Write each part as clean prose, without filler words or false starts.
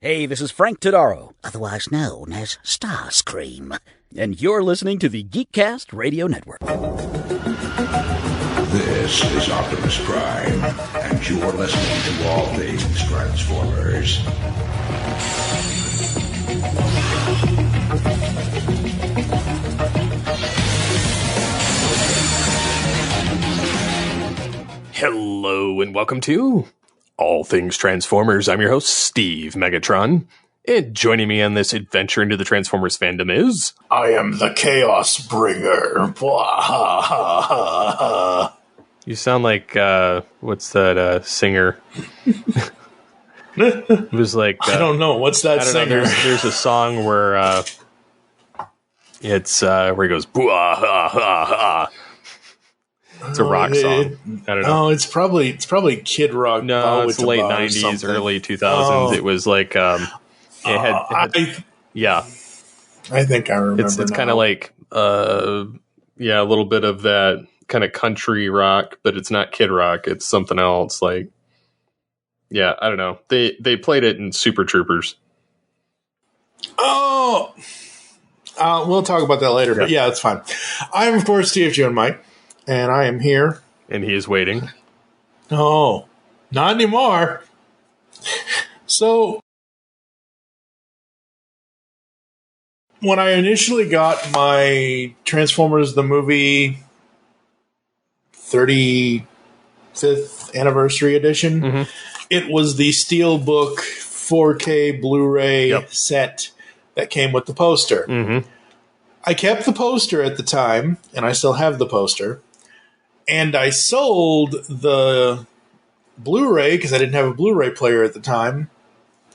Hey, this is Frank Todaro, otherwise known as Starscream. And you're listening to the Geekcast Radio Network. This is Optimus Prime, and you're listening to All Things Transformers. Hello, and welcome to All Things Transformers. I'm your host, Steve Megatron. And joining me on this adventure into the Transformers fandom is... I am the Chaos Bringer. You sound like, what's that singer? It was like... I don't know. What's that singer? There's a song where it's where he goes, "Boo-ah-ha-ha-ha." It's a rock song. I don't know. Oh, it's probably Kid Rock. No, it's late 90s, early 2000s. It was like... yeah. I think I remember. It's kind of like a little bit of that kind of country rock, but it's not Kid Rock. It's something else. Like, yeah, I don't know. They played it in Super Troopers. Oh, we'll talk about that later. Yeah. But yeah, it's fine. I'm of course TFG and Mike, and I am here, and he is waiting. Oh, not anymore. So. When I initially got my Transformers the movie 35th anniversary edition, it was the Steelbook 4K Blu-ray set that came with the poster. I kept the poster at the time, and I still have the poster, and I sold the Blu-ray, because I didn't have a Blu-ray player at the time,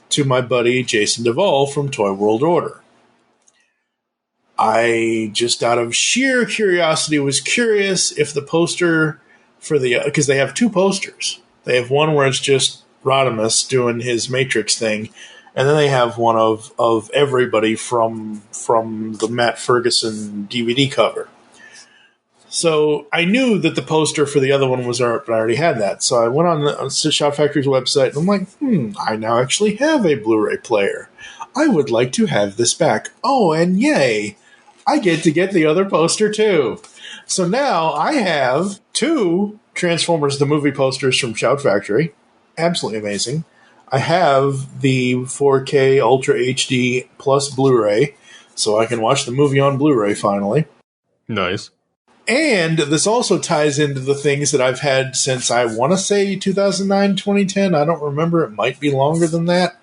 to my buddy Jason Duvall from Toy World Order. I, just out of sheer curiosity, was curious if the poster for the... Because they have two posters. They have one where it's just Rodimus doing his Matrix thing, and then they have one of everybody from the Matt Ferguson DVD cover. So I knew that the poster for the other one was art, but I already had that. So I went on the Shout Factory's website, and I'm like, I now actually have a Blu-ray player. I would like to have this back. Oh, and yay! I get to get the other poster too. So now I have two Transformers the movie posters from Shout Factory. Absolutely amazing. I have the 4K Ultra HD Plus Blu-ray, so I can watch the movie on Blu-ray finally. Nice. And this also ties into the things that I've had since, I want to say 2009, 2010. I don't remember. It might be longer than that.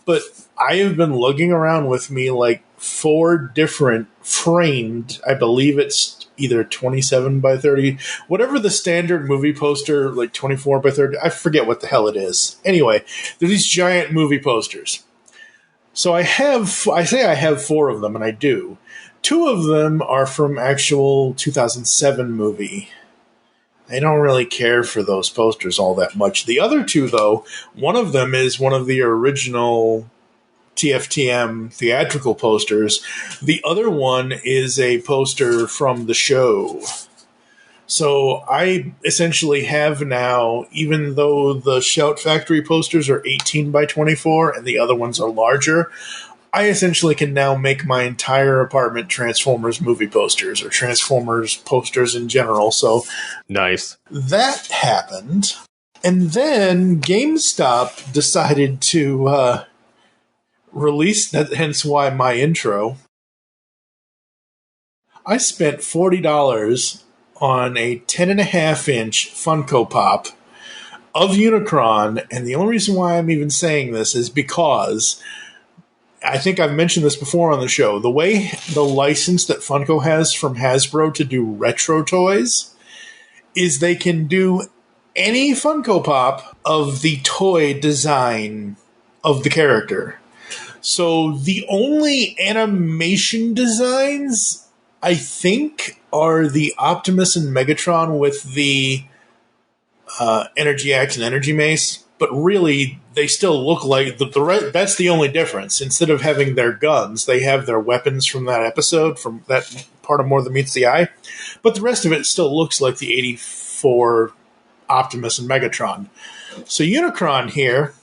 But I have been lugging around with me like 4 different framed, I believe it's either 27 by 30, whatever the standard movie poster, like 24 by 30, I forget what the hell it is. Anyway, they're these giant movie posters. So I say I have 4 of them, and I do. 2 of them are from actual 2007 movie. I don't really care for those posters all that much. The other 2, though, one of them is one of the original TFTM theatrical posters. The other one is a poster from the show. So I essentially have now, even though the Shout Factory posters are 18 by 24 and the other ones are larger, I essentially can now make my entire apartment Transformers movie posters, or Transformers posters in general. So nice. That happened. And then GameStop decided to release that, hence why my intro. I spent $40 on a 10.5-inch Funko Pop of Unicron, and the only reason why I'm even saying this is because I think I've mentioned this before on the show. The way the license that Funko has from Hasbro to do retro toys is they can do any Funko Pop of the toy design of the character. So the only animation designs, I think, are the Optimus and Megatron with the Energy Axe and Energy Mace. But really, they still look like that's the only difference. Instead of having their guns, they have their weapons from that episode, from that part of More Than Meets the Eye. But the rest of it still looks like the 84 Optimus and Megatron. So Unicron here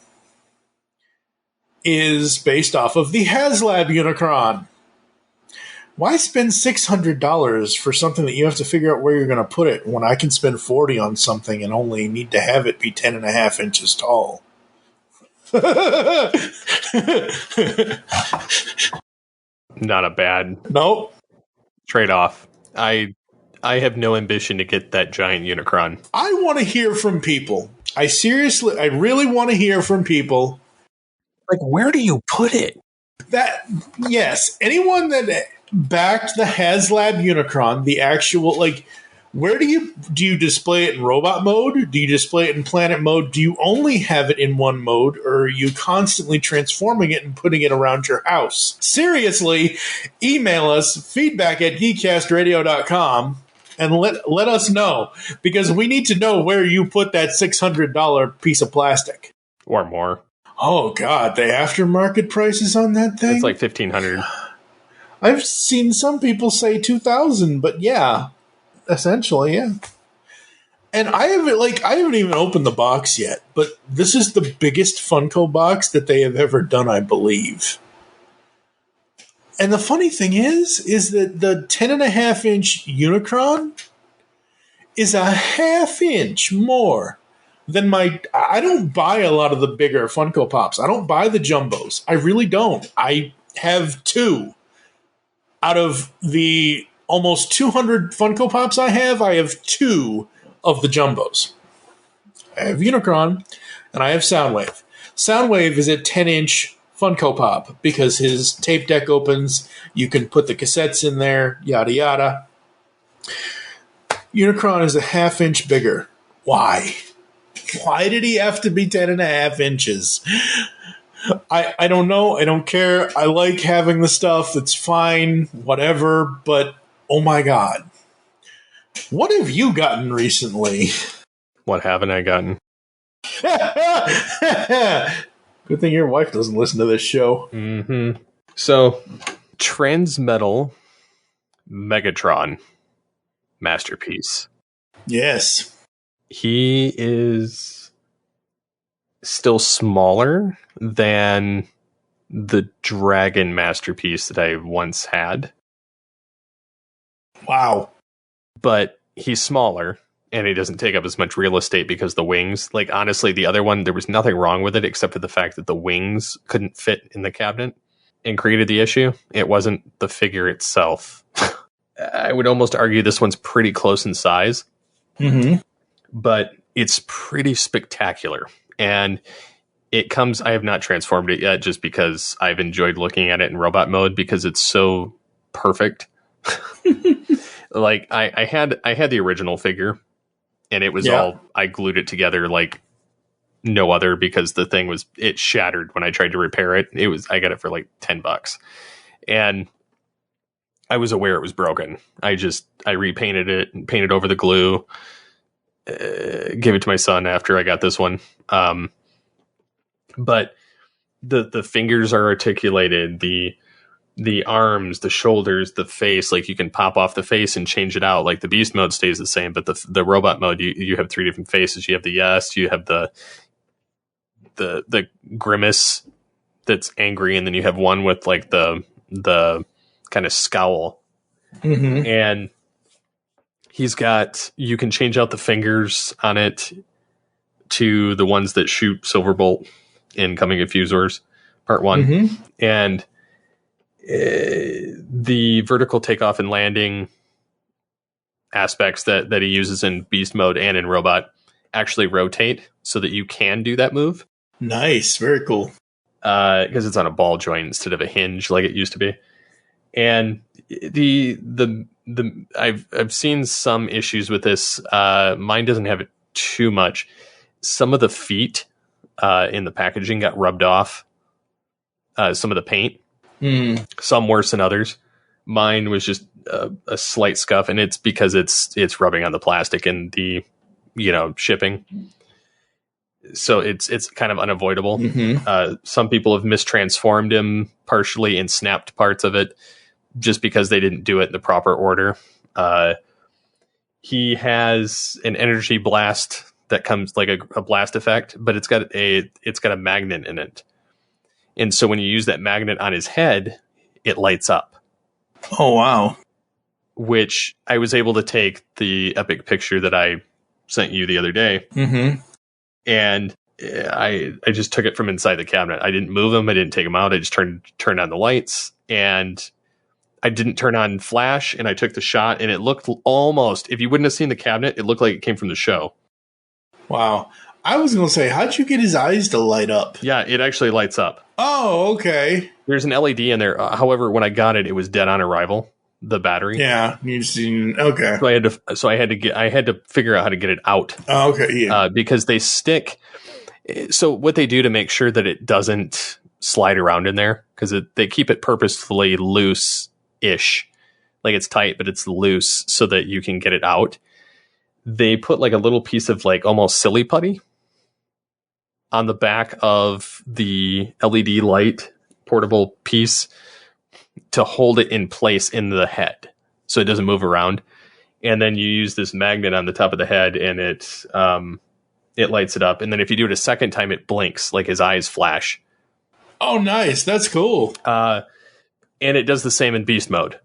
is based off of the HasLab Unicron. Why spend $600 for something that you have to figure out where you're going to put it when I can spend $40 on something and only need to have it be 10.5 inches tall? Not a bad Nope. trade-off. I have no ambition to get that giant Unicron. I want to hear from people. I really want to hear from people. Like, where do you put it? Yes, anyone that backed the HasLab Unicron, the actual, like, where do you display it in robot mode? Do you display it in planet mode? Do you only have it in one mode, or are you constantly transforming it and putting it around your house? Seriously, email us, feedback@geekcastradio.com, and let us know, because we need to know where you put that $600 piece of plastic. Or more. Oh, God, the aftermarket prices on that thing? It's like $1,500. I've seen some people say 2,000, but yeah, essentially, yeah. And I haven't even opened the box yet, but this is the biggest Funko box that they have ever done, I believe. And the funny thing is that the 10.5-inch Unicron is a ½ inch more than I don't buy a lot of the bigger Funko Pops. I don't buy the jumbos. I really don't. I have 2. Out of the almost 200 Funko Pops I have 2 of the jumbos. I have Unicron, and I have Soundwave. Soundwave is a 10-inch Funko Pop because his tape deck opens, you can put the cassettes in there, yada yada. Unicron is a ½ inch bigger. Why? Why did he have to be 10.5 inches? I don't know. I don't care. I like having the stuff. It's fine. Whatever. But, oh my God. What have you gotten recently? What haven't I gotten? Good thing your wife doesn't listen to this show. Mm-hmm. So, Transmetal Megatron Masterpiece. Yes. He is still smaller than the Dragon Masterpiece that I once had. Wow. But he's smaller, and he doesn't take up as much real estate because the wings, like, honestly, the other one, there was nothing wrong with it except for the fact that the wings couldn't fit in the cabinet and created the issue. It wasn't the figure itself. I would almost argue this one's pretty close in size. Mm-hmm. But it's pretty spectacular. And it comes, I have not transformed it yet just because I've enjoyed looking at it in robot mode because it's so perfect. Like I had the original figure, and it was all, I glued it together like no other because the thing it shattered when I tried to repair it. I got it for like $10, and I was aware it was broken. I repainted it and painted over the glue. Gave it to my son after I got this one. But the fingers are articulated, the arms, the shoulders, the face, like you can pop off the face and change it out. Like the beast mode stays the same, but the robot mode, you have 3 different faces. You have the yes, you have the grimace that's angry, and then you have one with like the kind of scowl. Mm-hmm. And you can change out the fingers on it to the ones that shoot Silverbolt in Coming of Fusors Part 1. Mm-hmm. And the vertical takeoff and landing aspects that he uses in beast mode and in robot actually rotate so that you can do that move. Nice. Very cool. Because it's on a ball joint instead of a hinge like it used to be. And I've seen some issues with this. Mine doesn't have it too much. Some of the feet in the packaging got rubbed off. Some of the paint. Some worse than others. Mine was just a slight scuff, and it's because it's rubbing on the plastic and the shipping. So it's kind of unavoidable. Mm-hmm. Some people have mistransformed him partially and snapped parts of it just because they didn't do it in the proper order. He has an energy blast that comes like a blast effect, but it's got a magnet in it. And so when you use that magnet on his head, it lights up. Oh, wow. Which I was able to take the epic picture that I sent you the other day. Mm-hmm. And I just took it from inside the cabinet. I didn't move them. I didn't take them out. I just turned on the lights, and I didn't turn on flash, and I took the shot, and it looked almost, if you wouldn't have seen the cabinet, it looked like it came from the show. Wow. I was going to say, how'd you get his eyes to light up? Yeah, it actually lights up. Oh, okay. There's an LED in there. However, when I got it, it was dead on arrival, the battery. Yeah, you've seen. Okay. So I had to figure out how to get it out. Oh, okay. Yeah. Because they stick. So what they do to make sure that it doesn't slide around in there, because they keep it purposefully loose-ish, like it's tight, but it's loose so that you can get it out. They put like a little piece of like almost silly putty on the back of the LED light portable piece to hold it in place in the head so it doesn't move around. And then you use this magnet on the top of the head, and it lights it up. And then if you do it a second time, it blinks, like his eyes flash. Oh, nice. That's cool. And it does the same in beast mode.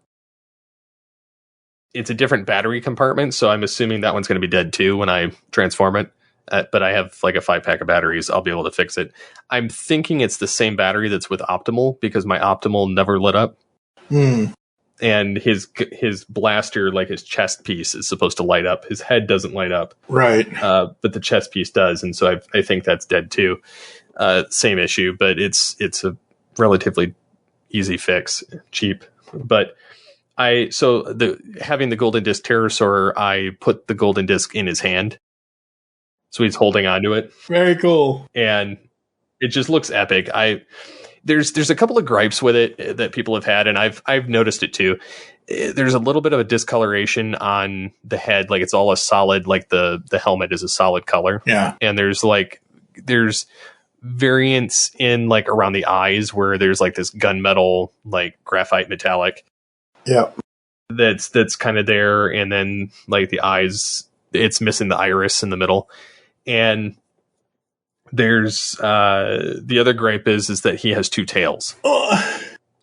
It's a different battery compartment, so I'm assuming that one's going to be dead too when I transform it. But I have like a 5-pack of batteries. I'll be able to fix it. I'm thinking it's the same battery that's with Optimal, because my Optimal never lit up. And his blaster, like his chest piece, is supposed to light up. His head doesn't light up. Right. But the chest piece does. And so I think that's dead too. Same issue, but it's a relatively easy fix, cheap. But having the golden disc pterosaur, I put the golden disc in his hand, so he's holding onto it. Very cool. And it just looks epic. There's a couple of gripes with it that people have had, and I've noticed it too. There's a little bit of a discoloration on the head, like it's all a solid, like the helmet is a solid color. Yeah. And there's variants in like around the eyes where there's like this gunmetal, like graphite metallic. Yeah. That's kind of there. And then like the eyes, it's missing the iris in the middle. And there's the other gripe is that he has 2 tails.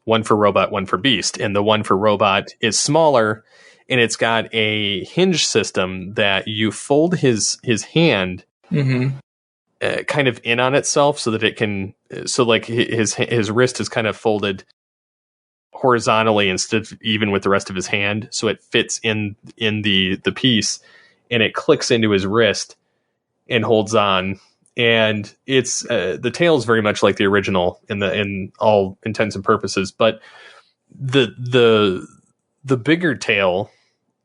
One for robot, one for beast. And the one for robot is smaller, and it's got a hinge system that you fold his hand kind of in on itself so that it can, so like his wrist is kind of folded horizontally instead of even with the rest of his hand, so it fits in the piece, and it clicks into his wrist and holds on. And it's the tail is very much like the original in all intents and purposes, but the bigger tail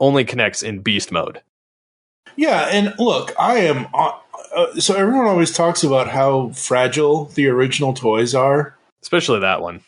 only connects in beast mode. Yeah, and look, I am so everyone always talks about how fragile the original toys are, especially that one.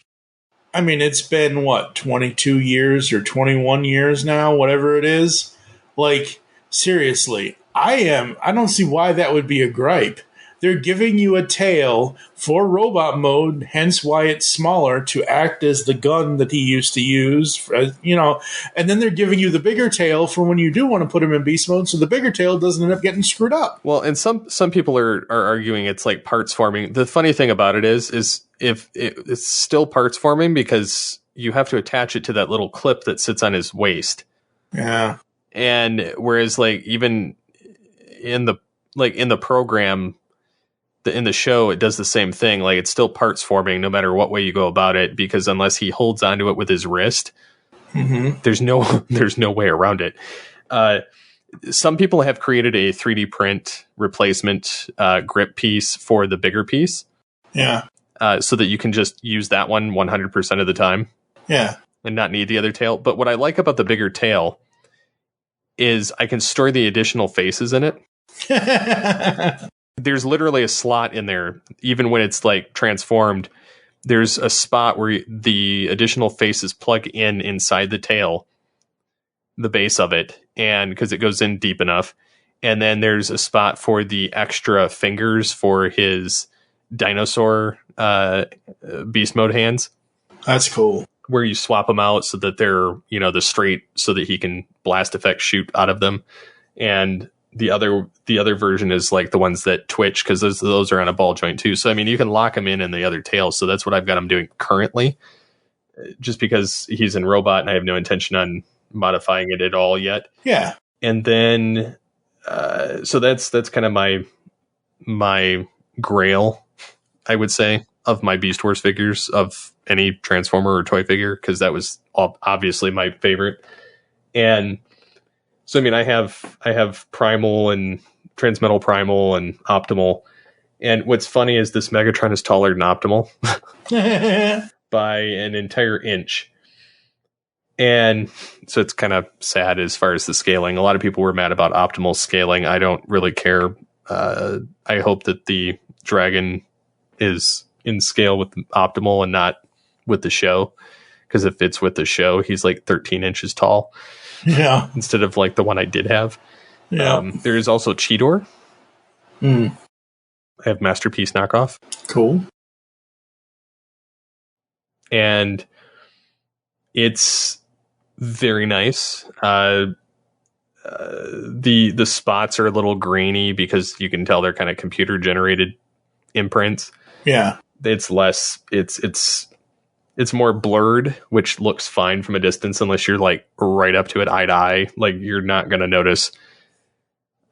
I mean, it's been, what, 22 years or 21 years now, whatever it is. Like, seriously, I don't see why that would be a gripe. They're giving you a tail for robot mode, hence why it's smaller, to act as the gun that he used to use, and then they're giving you the bigger tail for when you do want to put him in beast mode, so the bigger tail doesn't end up getting screwed up. Well, and some people are arguing it's like parts forming. The funny thing about it is if it's still parts forming, because you have to attach it to that little clip that sits on his waist. Yeah. And whereas like even in the program, in the show, it does the same thing. Like it's still parts forming no matter what way you go about it, because unless he holds onto it with his wrist, there's no way around it. Some people have created a 3D print replacement grip piece for the bigger piece. Yeah. So that you can just use that one 100% of the time. Yeah. And not need the other tail. But what I like about the bigger tail is I can store the additional faces in it. There's literally a slot in there, even when it's like transformed. There's a spot where the additional faces plug in inside the tail, the base of it, and because it goes in deep enough. And then there's a spot for the extra fingers for his dinosaur beast mode hands. That's cool. Where you swap them out so that they're, the straight, so that he can blast effect shoot out of them. And the other version is like the ones that twitch, because those are on a ball joint too. So I mean, you can lock him in the other tail. So that's what I've got him doing currently, just because he's in robot and I have no intention on modifying it at all yet. Yeah. And then so that's kind of my grail, I would say, of my Beast Wars figures of any Transformer or toy figure, because that was obviously my favorite. And so I mean, I have Primal and Transmetal Primal and Optimal, and what's funny is this Megatron is taller than Optimal by an entire inch. And so it's kind of sad as far as the scaling. A lot of people were mad about Optimal scaling. I don't really care. I hope that the Dragon is in scale with Optimal and not with the show, because if it's with the show, he's like 13 inches tall. Yeah. Instead of like the one I did have. Yeah. There is also Cheetor. I have Masterpiece knockoff. Cool. And it's very nice. The spots are a little grainy because you can tell they're kind of computer generated imprints. Yeah. It's less, it's more blurred, which looks fine from a distance unless you're like right up to it eye to eye. Like you're not going to notice.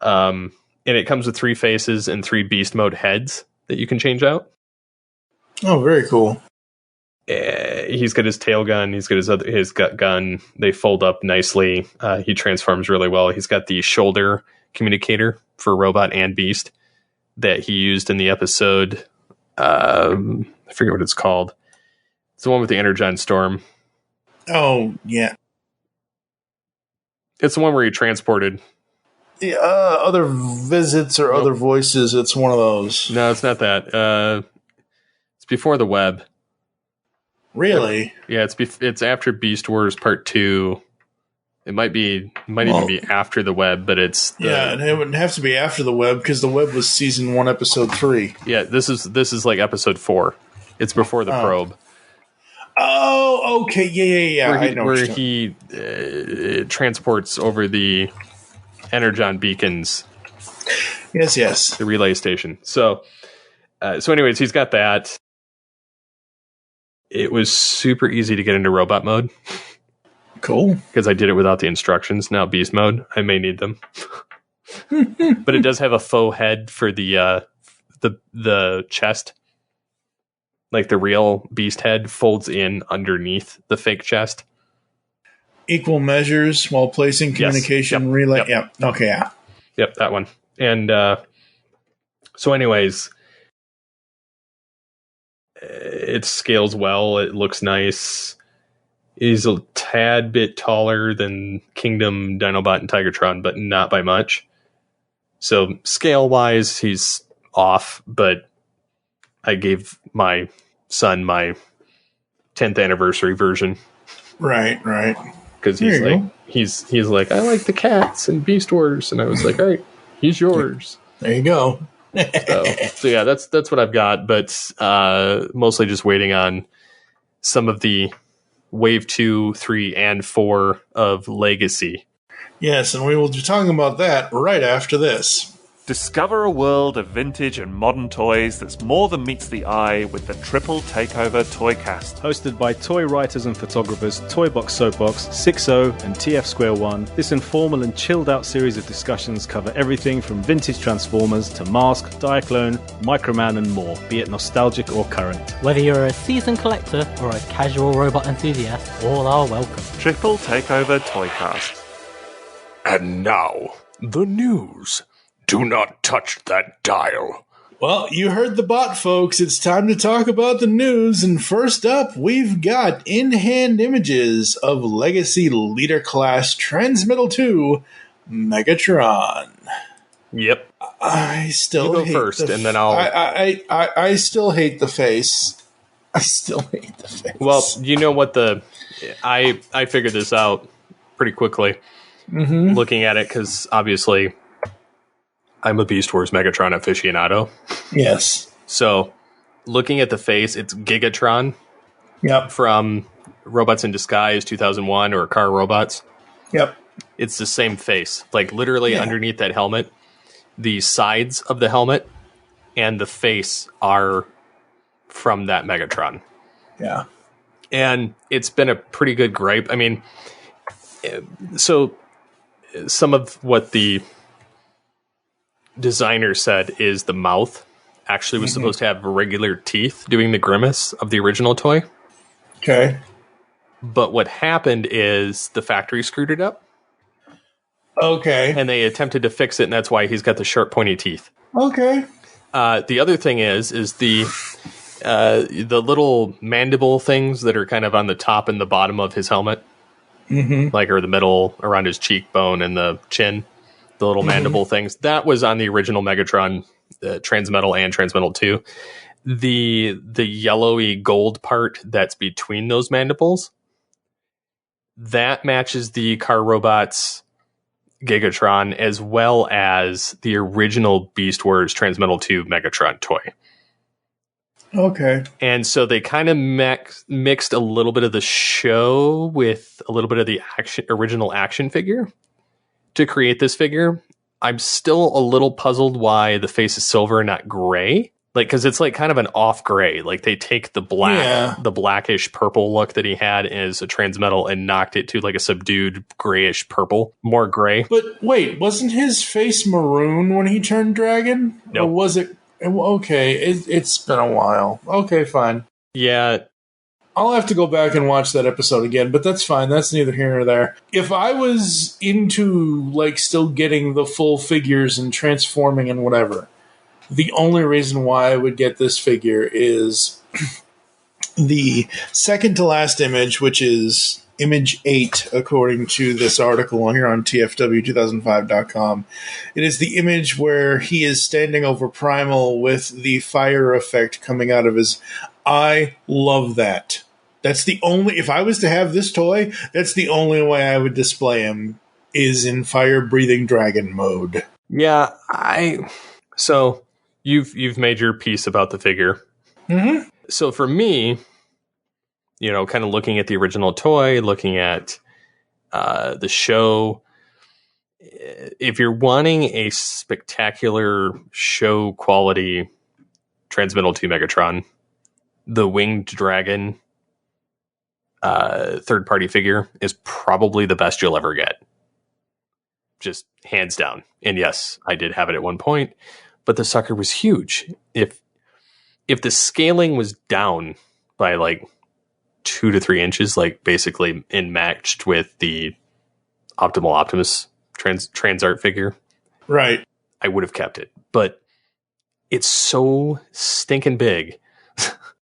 And it comes with 3 faces and 3 beast mode heads that you can change out. Oh, very cool. He's got his tail gun. He's got his gut gun. They fold up nicely. He transforms really well. He's got the shoulder communicator for robot and beast that he used in the episode. I forget what it's called. It's the one with the Energon Storm. Oh, yeah. It's the one where he transported. Yeah, other visits or other voices. It's one of those. No, it's not that. It's before the web. Really? Yeah, it's after Beast Wars Part 2. It might even be after the web, but it's and it wouldn't have to be after the web because the web was season 1, episode 3. Yeah, this is like episode 4. It's before the probe. Oh, okay, yeah. Where he transports over the Energon beacons. Yes. The relay station. So anyways, he's got that. It was super easy to get into robot mode. Cool. Because I did it without the instructions. Now beast mode, I may need them. But it does have a faux head for the chest. Like the real beast head folds in underneath the fake chest. Equal measures while placing communication relay. Yep. Okay, yeah. Yep, that one. And so anyways, it scales well. It looks nice. He's a tad bit taller than Kingdom, Dinobot, and Tigertron, but not by much. So scale-wise, he's off, but I gave my son my 10th anniversary version. Right. Because he's like, I like the cats and Beast Wars, and I was like, all right, he's yours. There you go. So yeah, that's what I've got, but mostly just waiting on some of the Wave 2, 3, and 4 of Legacy. Yes, and we will be talking about that right after this. Discover a world of vintage and modern toys that's more than meets the eye with the Triple Takeover Toycast. Hosted by toy writers and photographers Toybox Soapbox, 6.0 and TF Square 1, this informal and chilled out series of discussions cover everything from vintage Transformers to Mask, Diaclone, Microman and more, be it nostalgic or current. Whether you're a seasoned collector or a casual robot enthusiast, all are welcome. Triple Takeover Toycast. And now, the news. Do not touch that dial. Well, you heard the bot, folks. It's time to talk about the news. And first up, we've got in-hand images of Legacy Leader Class Transmetal 2 Megatron. Yep. I still you go hate first, and then I'll. I still hate the face. I still hate the face. Well, you know what I figured this out pretty quickly. Looking at it, because obviously I'm a Beast Wars Megatron aficionado. Yes. So, looking at the face, it's Gigatron. Yep. From Robots in Disguise 2001 or Car Robots. Yep. It's the same face. Like literally underneath that helmet, the sides of the helmet and the face are from that Megatron. Yeah. And it's been a pretty good gripe. I mean, so some of what the designer said is the mouth actually was supposed to have regular teeth doing the grimace of the original toy. Okay. But what happened is the factory screwed it up. Okay. And they attempted to fix it, and that's why he's got the sharp, pointy teeth. Okay. The other thing is the little mandible things that are kind of on the top and the bottom of his helmet, like or the middle around his cheekbone and the chin, the little mandible things. That was on the original Megatron, Transmetal and Transmetal 2. The yellowy gold part that's between those mandibles, that matches the Car Robots Gigatron as well as the original Beast Wars Transmetal 2 Megatron toy. Okay. And so they kind of mixed a little bit of the show with a little bit of the original action figure to create this figure. I'm still a little puzzled why the face is silver and not gray. Like, because it's like kind of an off gray. Like they take the black, the blackish purple look that he had as a Transmetal and knocked it to like a subdued grayish purple, more gray. But wait, wasn't his face maroon when he turned dragon? Nope. Or was it? Okay, it's been a while. Okay, fine. Yeah. I'll have to go back and watch that episode again, but that's fine. That's neither here nor there. If I was into, like, still getting the full figures and transforming and whatever, the only reason why I would get this figure is the second to last image, which is image 8, according to this article on here on TFW2005.com. It is the image where he is standing over Primal with the fire effect coming out of his... I love that. That's the only... If I was to have this toy, that's the only way I would display him, is in fire-breathing dragon mode. Yeah, So, you've made your piece about the figure. Mm-hmm. So for me, you know, kind of looking at the original toy, looking at the show, if you're wanting a spectacular show quality Transmetal 2 Megatron, the winged dragon third party figure is probably the best you'll ever get. Just hands down. And yes, I did have it at one point, but the sucker was huge. If the scaling was down by like 2 to 3 inches, like basically matched with the Optimal Optimus trans art figure, right, I would have kept it. But it's so stinking big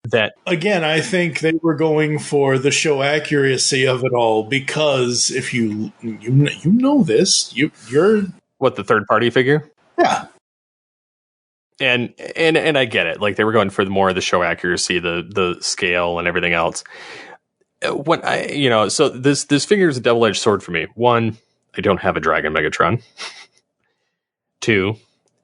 that, again, I think they were going for the show accuracy of it all, because if you know this, you're what, the third party figure? Yeah. And I get it. Like they were going for more of the show accuracy, the scale and everything else. When so this figure is a double-edged sword for me. 1, I don't have a Dragon Megatron. 2,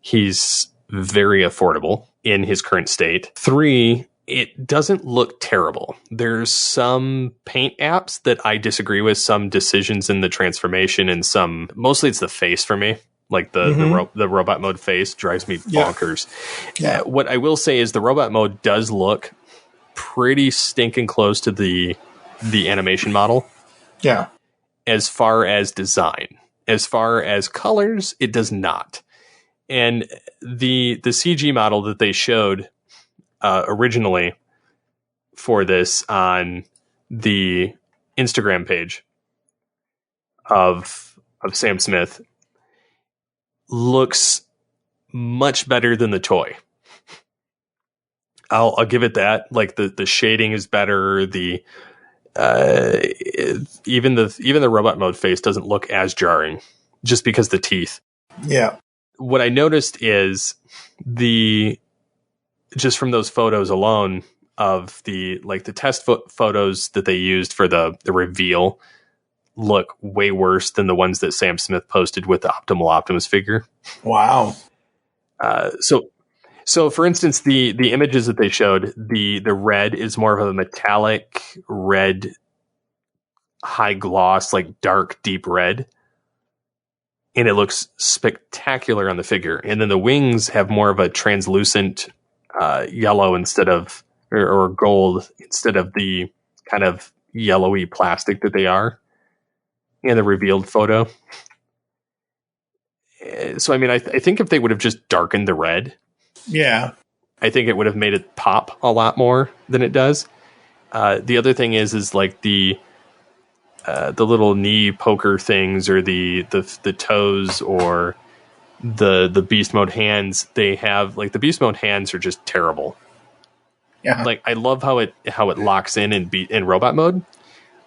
he's very affordable in his current state. 3, it doesn't look terrible. There's some paint apps that I disagree with, some decisions in the transformation, and mostly it's the face for me. Like the robot mode face drives me bonkers. Yeah. What I will say is the robot mode does look pretty stinking close to the animation model. Yeah. As far as design, as far as colors, it does not. And the CG model that they showed originally for this on the Instagram page of Sam Smith looks much better than the toy. I'll give it that. Like the shading is better. Even the robot mode face doesn't look as jarring, just because the teeth. Yeah. What I noticed is just from those photos alone of the test photos that they used for the reveal look way worse than the ones that Sam Smith posted with the Optimal Optimus figure. Wow. So for instance, the images that they showed, the red is more of a metallic red, high gloss, like dark, deep red. and it looks spectacular on the figure. And then the wings have more of a translucent yellow instead of, or gold instead of the kind of yellowy plastic that they are in the revealed photo. So, I mean, I think if they would have just darkened the red, Yeah. I think it would have made it pop a lot more than it does. The other thing is like the little knee poker things, or the toes, or the beast mode hands. They have, like, the beast mode hands are just terrible. Yeah. Like, I love how it locks in robot mode.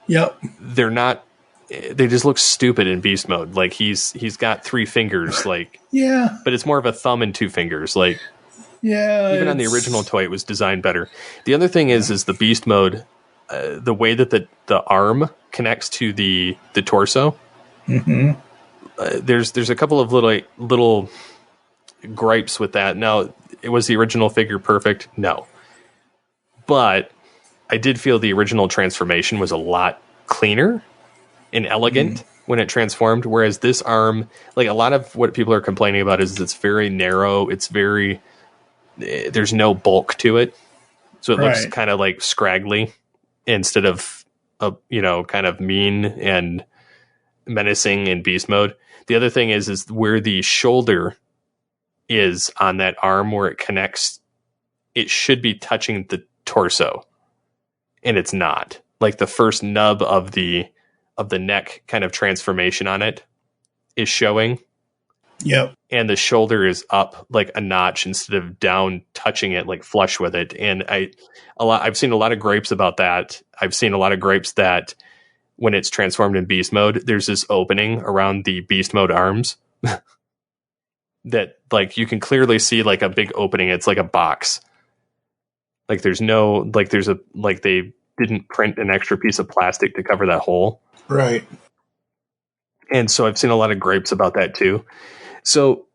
Yep. They're not. They just look stupid in beast mode. Like, he's got 3 fingers, like, Yeah. but it's more of a thumb and 2 fingers. Like, Yeah. even on the original toy, it was designed better. The other thing is the beast mode, the way that the arm connects to the torso. Mm-hmm. There's a couple of little gripes with that. Now, was the original figure perfect? No, but I did feel the original transformation was a lot cleaner and elegant when it transformed. Whereas this arm, like, a lot of what people are complaining about is it's very narrow. It's very, there's no bulk to it. So it looks kind of like scraggly instead of, kind of mean and menacing in beast mode. The other thing is where the shoulder is on that arm, where it connects, it should be touching the torso, and it's not. Like, the first nub of the neck kind of transformation on it is showing. Yep. And the shoulder is up like a notch instead of down, touching it, like flush with it. And I've seen a lot of gripes about that. I've seen a lot of gripes that when it's transformed in beast mode, there's this opening around the beast mode arms that, like, you can clearly see, like, a big opening. It's like a box. Like, there's no, like, they didn't print an extra piece of plastic to cover that hole. Right. And so I've seen a lot of gripes about that too. So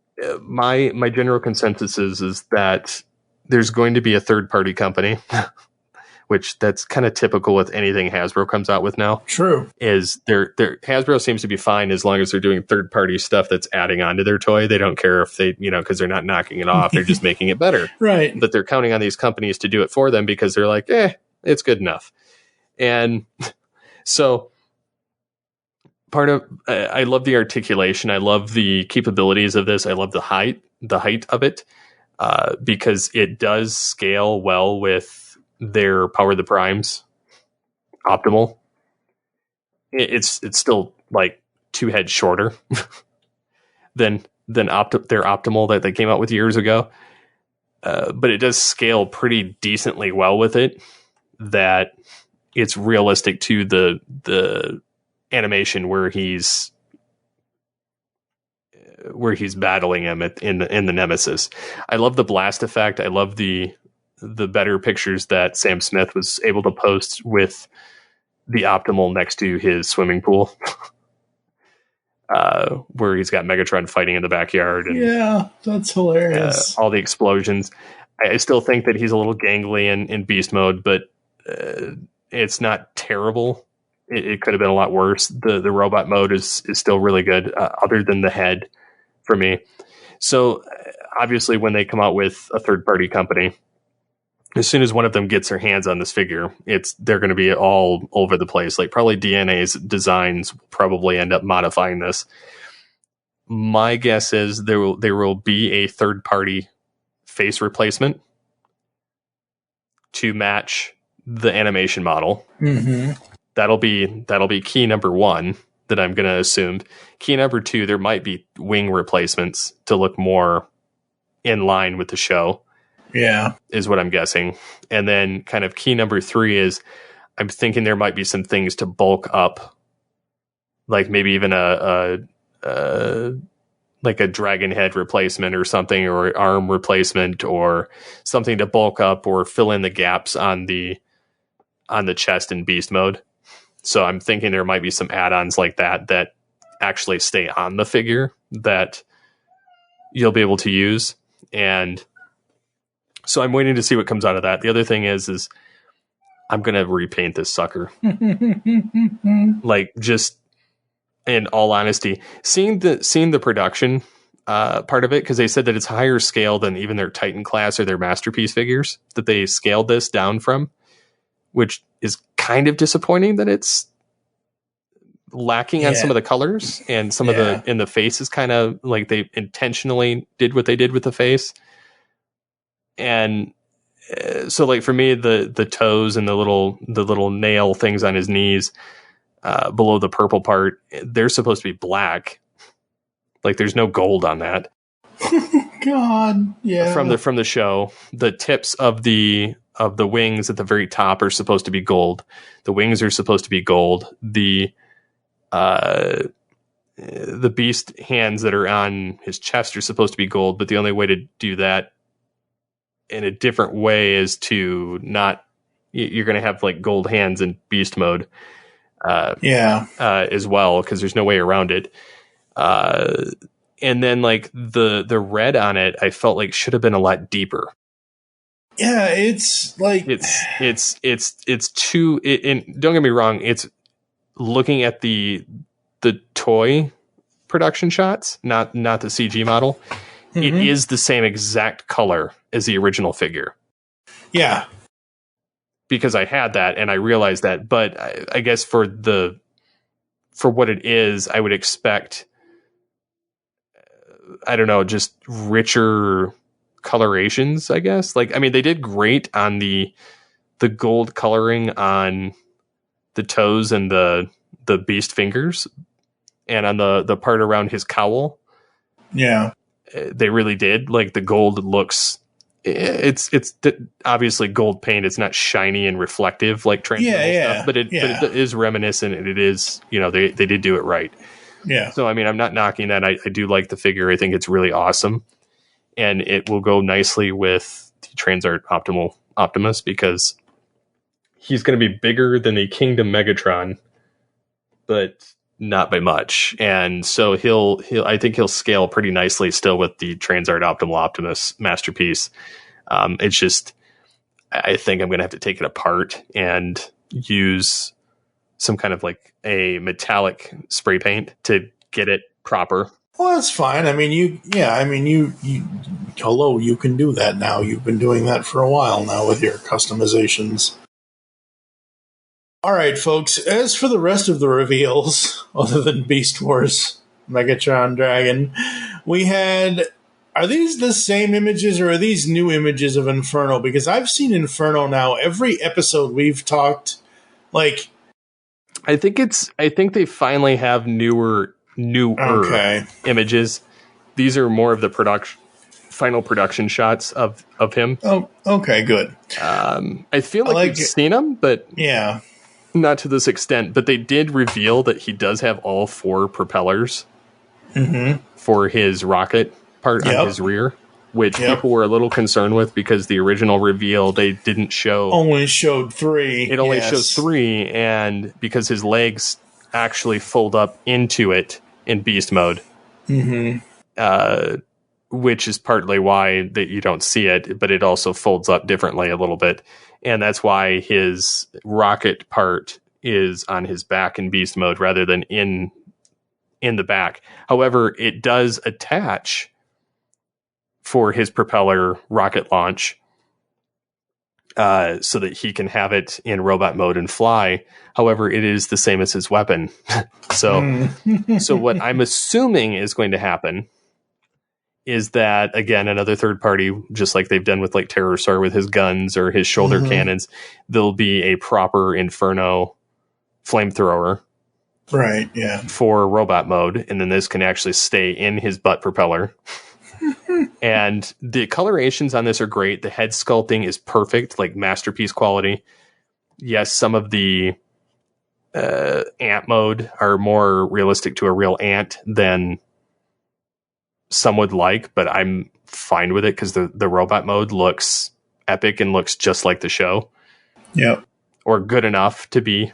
my general consensus is that there's going to be a third-party company, which that's kind of typical with anything Hasbro comes out with now. True. Is Hasbro seems to be fine as long as they're doing third-party stuff that's adding on to their toy. They don't care if they, because they're not knocking it off. They're just making it better. Right. But they're counting on these companies to do it for them because they're like, it's good enough. And so part of, I love the articulation. I love the capabilities of this. I love the height of it, because it does scale well with their Power the Primes Optimal. It's still like 2 heads shorter than their Optimal that they came out with years ago. But it does scale pretty decently well with it, that it's realistic to the animation where he's battling him in the Nemesis. I love the blast effect. I love the better pictures that Sam Smith was able to post with the Optimal next to his swimming pool, where he's got Megatron fighting in the backyard. And, yeah, that's hilarious. All the explosions. I still think that he's a little gangly in beast mode, but it's not terrible. It could have been a lot worse. The robot mode is still really good, other than the head for me. So obviously when they come out with a third-party company, as soon as one of them gets their hands on this figure, they're going to be all over the place. Like, probably DNA's designs will probably end up modifying this. My guess is there will be a third-party face replacement to match the animation model. Mm-hmm. That'll be key number 1 that I'm going to assume. Key number 2, there might be wing replacements to look more in line with the show. Yeah. Is what I'm guessing. And then kind of key number 3 is I'm thinking there might be some things to bulk up, like maybe even like a dragon head replacement or something, or arm replacement, or something to bulk up or fill in the gaps on the chest in beast mode. So I'm thinking there might be some add-ons like that actually stay on the figure that you'll be able to use. And so I'm waiting to see what comes out of that. The other thing is I'm going to repaint this sucker. Like, just in all honesty, seeing the production part of it, because they said that it's higher scale than even their Titan class or their Masterpiece figures that they scaled this down from, which is kind of disappointing that it's lacking on some of the colors, and some of the face is kind of like they intentionally did what they did with the face. And so like for me, the toes and the little nail things on his knees below the purple part, they're supposed to be black. Like there's no gold on that. God, yeah. From the show, the tips of the wings at the very top are supposed to be gold. The wings are supposed to be gold. The beast hands that are on his chest are supposed to be gold, but the only way to do that in a different way is to not. You're going to have like gold hands in beast mode. As well, because there's no way around it. And then like the red on it, I felt like should have been a lot deeper. Yeah, it's like it's too. And don't get me wrong, it's looking at the toy production shots, not the CG model. Mm-hmm. It is the same exact color as the original figure. Yeah. Because I had that and I realized that, but I guess for what it is, I would expect, I don't know, just richer colorations, I guess. Like, I mean, they did great on the gold coloring on the toes and the beast fingers, and on the part around his cowl. Yeah. They really did. Like the gold looks, it's obviously gold paint. It's not shiny and reflective like transmetal stuff, but it is reminiscent, and it is, they did do it right. Yeah. So, I mean, I'm not knocking that. I do like the figure. I think it's really awesome, and it will go nicely with the Transart Optimus, because he's going to be bigger than the Kingdom Megatron, but not by much. And so I think he'll scale pretty nicely still with the Transart Optimus Masterpiece. It's just, I think I'm going to have to take it apart and use some kind of like a metallic spray paint to get it proper. Well, that's fine. I mean, you hello, you can do that now. You've been doing that for a while now with your customizations. All right, folks, as for the rest of the reveals, other than Beast Wars, Megatron Dragon, we had... Are these the same images, or are these new images of Inferno? Because I've seen Inferno now every episode we've talked. Like, I think they finally have newer images. These are more of the final production shots of him. Oh, okay, good. I feel like we've seen them, but yeah, not to this extent. But they did reveal that he does have all 4 propellers for his rocket part on his rear, which people were a little concerned with, because the original reveal they didn't show. Only showed 3. It only shows 3, and because his legs actually fold up into it in beast mode, which is partly why that you don't see it, but it also folds up differently a little bit, and that's why his rocket part is on his back in beast mode rather than in the back. However, it does attach for his propeller rocket launch, so that he can have it in robot mode and fly. However, it is the same as his weapon. So what I'm assuming is going to happen is that, again, another third party, just like they've done with like Terrorsaur with his guns or his shoulder cannons, there'll be a proper Inferno flamethrower. Right, yeah. For robot mode, and then this can actually stay in his butt propeller. And the colorations on this are great. The head sculpting is perfect, like Masterpiece quality. Yes, some of the ant mode are more realistic to a real ant than some would like, but I'm fine with it because the robot mode looks epic and looks just like the show. Yep. Or good enough to be.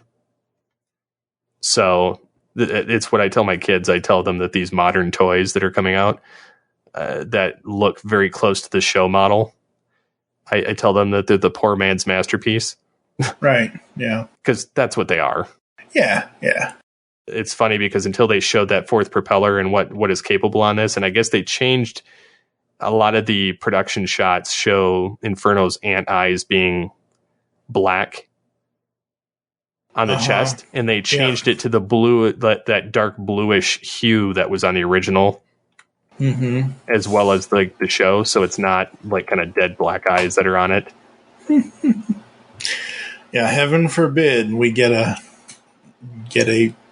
So it's what I tell my kids. I tell them that these modern toys that are coming out that look very close to the show model, I tell them that they're the poor man's masterpiece. Right, yeah. Because that's what they are. Yeah, yeah. it's funny because until they showed that fourth propeller and what is capable on this, and I guess they changed a lot of the production shots show Inferno's ant eyes being black on the chest, and they changed it to the blue, that dark bluish hue that was on the original, as well as the show. So it's not like kind of dead black eyes that are on it. Yeah, heaven forbid we get a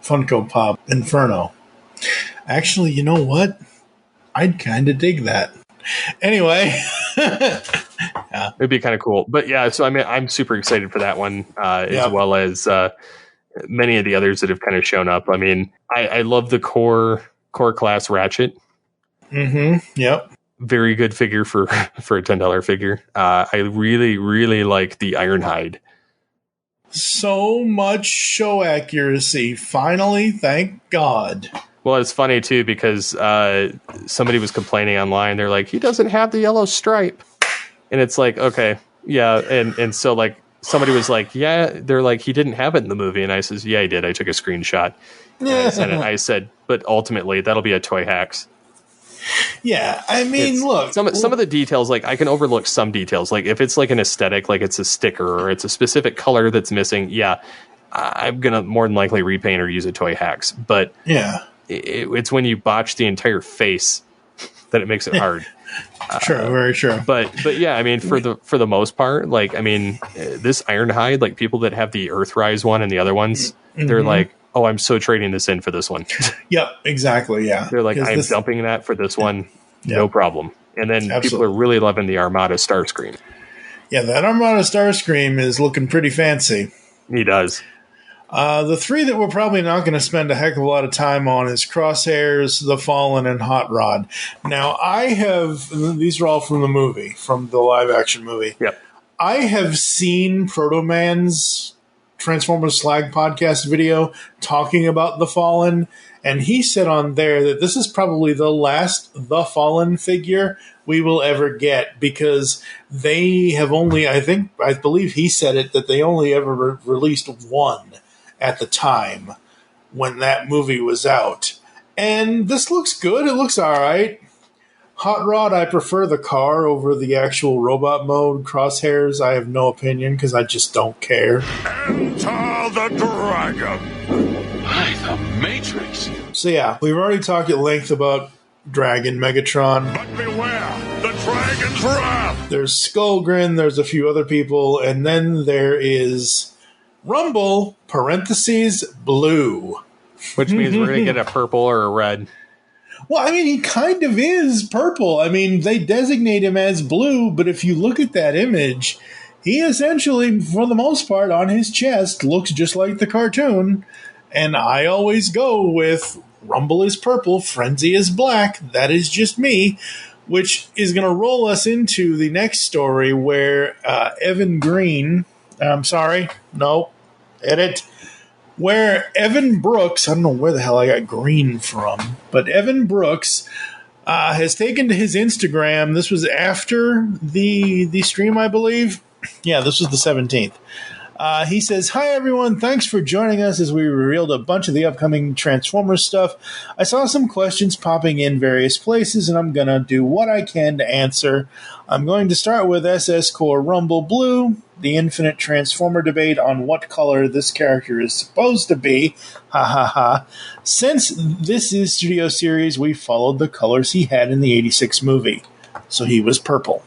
Funko Pop Inferno. Actually, you know what? I'd kind of dig that. Anyway. Yeah. It'd be kind of cool. But yeah, so I mean, I'm super excited for that one, as well as many of the others that have kind of shown up. I mean, I love the core class Ratchet. Yep. Very good figure for a $10 figure. I really, really like the Ironhide. So much show accuracy. Finally, thank God. Well, it's funny, too, because somebody was complaining online. They're like, he doesn't have the yellow stripe. And it's like, okay, yeah. And so, like, somebody was like, yeah, they're like, he didn't have it in the movie. And I says, yeah, he did. I took a screenshot. And I said, but ultimately, that'll be a toy hacks. Yeah, I mean, look. Some of the details, like, I can overlook some details. Like, if it's like an aesthetic, like it's a sticker or it's a specific color that's missing, yeah, I'm going to more than likely repaint or use a toy hacks. But yeah, it's when you botch the entire face that it makes it hard. True, very true. But yeah, I mean, for the most part, like, I mean, this Ironhide, like people that have the Earthrise one and the other ones, they're like, oh, I'm so trading this in for this one. Yep, exactly. Yeah, they're like, I'm dumping that for this one, no problem. And then people are really loving the Armada Starscream. Yeah, that Armada Starscream is looking pretty fancy. He does. The three that we're probably not going to spend a heck of a lot of time on is Crosshairs, The Fallen, and Hot Rod. Now, these are all from the movie, from the live-action movie. Yep. I have seen Proto Man's Transformers Slag podcast video talking about The Fallen, and he said on there that this is probably the last The Fallen figure we will ever get, because they have only, I believe he said it, that they only ever released one at the time when that movie was out. And this looks good. It looks all right. Hot Rod, I prefer the car over the actual robot mode. Crosshairs, I have no opinion because I just don't care. Enter the dragon. By the Matrix. So yeah, we've already talked at length about Dragon Megatron. But beware, the dragon's wrath. There's Skullgrin, there's a few other people, and then there is Rumble, (blue). Which means we're going to get a purple or a red. Well, I mean, he kind of is purple. I mean, they designate him as blue, but if you look at that image, he essentially, for the most part, on his chest, looks just like the cartoon. And I always go with Rumble is purple, Frenzy is black. That is just me. Which is going to roll us into the next story where Evan Green... Where Evan Brooks, I don't know where the hell I got green from, but Evan Brooks has taken to his Instagram. This was after the stream, I believe. Yeah, this was the 17th. He says, "Hi, everyone. Thanks for joining us as we revealed a bunch of the upcoming Transformers stuff. I saw some questions popping in various places, and I'm going to do what I can to answer. I'm going to start with SS Core Rumble Blue, the infinite Transformer debate on what color this character is supposed to be. Ha ha ha. Since this is Studio Series, we followed the colors he had in the 86 movie. So he was purple.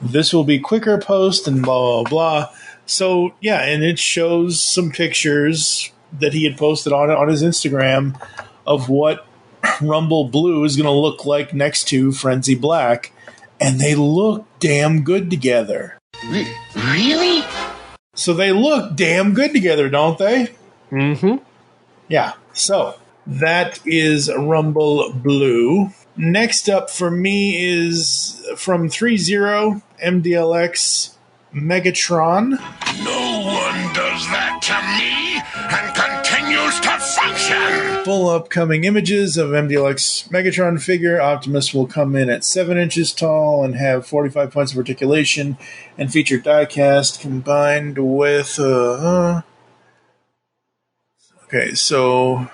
This will be quicker post and blah, blah, blah." So, yeah, and it shows some pictures that he had posted on his Instagram of what Rumble Blue is going to look like next to Frenzy Black, and they look damn good together. Really? So they look damn good together, don't they? Mm-hmm. Yeah, so that is Rumble Blue. Next up for me is from 3-0, MDLX Megatron. No one does that to me and continues to function. Full upcoming images of MDLX Megatron figure. Optimus will come in at 7 inches tall and have 45 points of articulation and feature diecast combined with Okay, so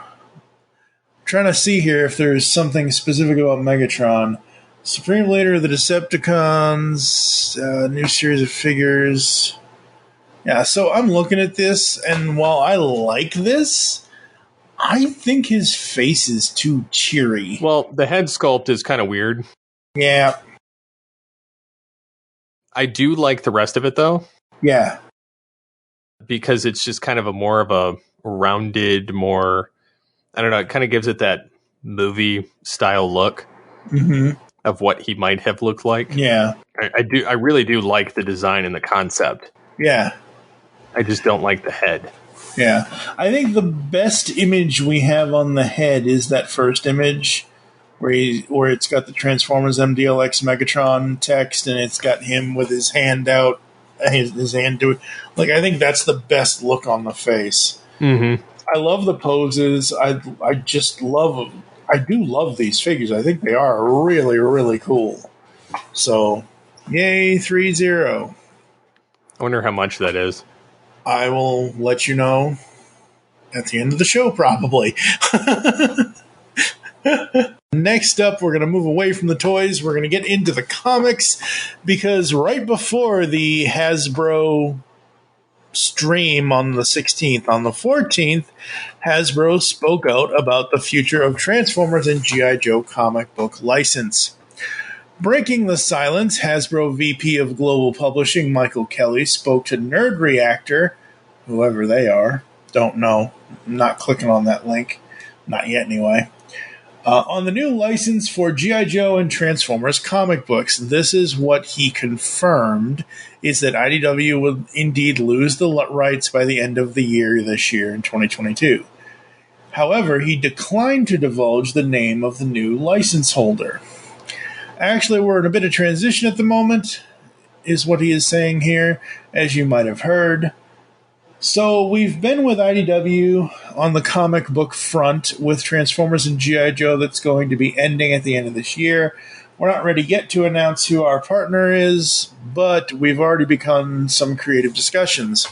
trying to see here if there's something specific about Megatron. Supreme Leader of the Decepticons, new series of figures. Yeah, so I'm looking at this, and while I like this, I think his face is too cheery. Well, the head sculpt is kind of weird. Yeah. I do like the rest of it, though. Yeah. Because it's just kind of more of a rounded, more, I don't know, it kind of gives it that movie style look of what he might have looked like. Yeah. I really do like the design and the concept. Yeah. I just don't like the head. Yeah. I think the best image we have on the head is that first image where it's got the Transformers MDLX Megatron text and it's got him with his hand out, his hand doing. Like, I think that's the best look on the face. Mm-hmm. I love the poses. I do love these figures. I think they are really, really cool. So, yay, 3-0. I wonder how much that is. I will let you know at the end of the show, probably. Next up, we're going to move away from the toys. We're going to get into the comics, because right before the Hasbro stream on the 16th, on the 14th, Hasbro spoke out about the future of Transformers and G.I. Joe comic book license. Breaking the silence, Hasbro VP of Global Publishing Michael Kelly spoke to Nerd Reactor, whoever they are, don't know, I'm not clicking on that link, not yet anyway, on the new license for G.I. Joe and Transformers comic books. This is what he confirmed, is that IDW will indeed lose the rights by the end of the year this year in 2022. However, he declined to divulge the name of the new license holder. Actually, we're in a bit of transition at the moment, is what he is saying here, as you might have heard. So we've been with IDW on the comic book front with Transformers and G.I. Joe that's going to be ending at the end of this year. We're not ready yet to announce who our partner is, but we've already begun some creative discussions.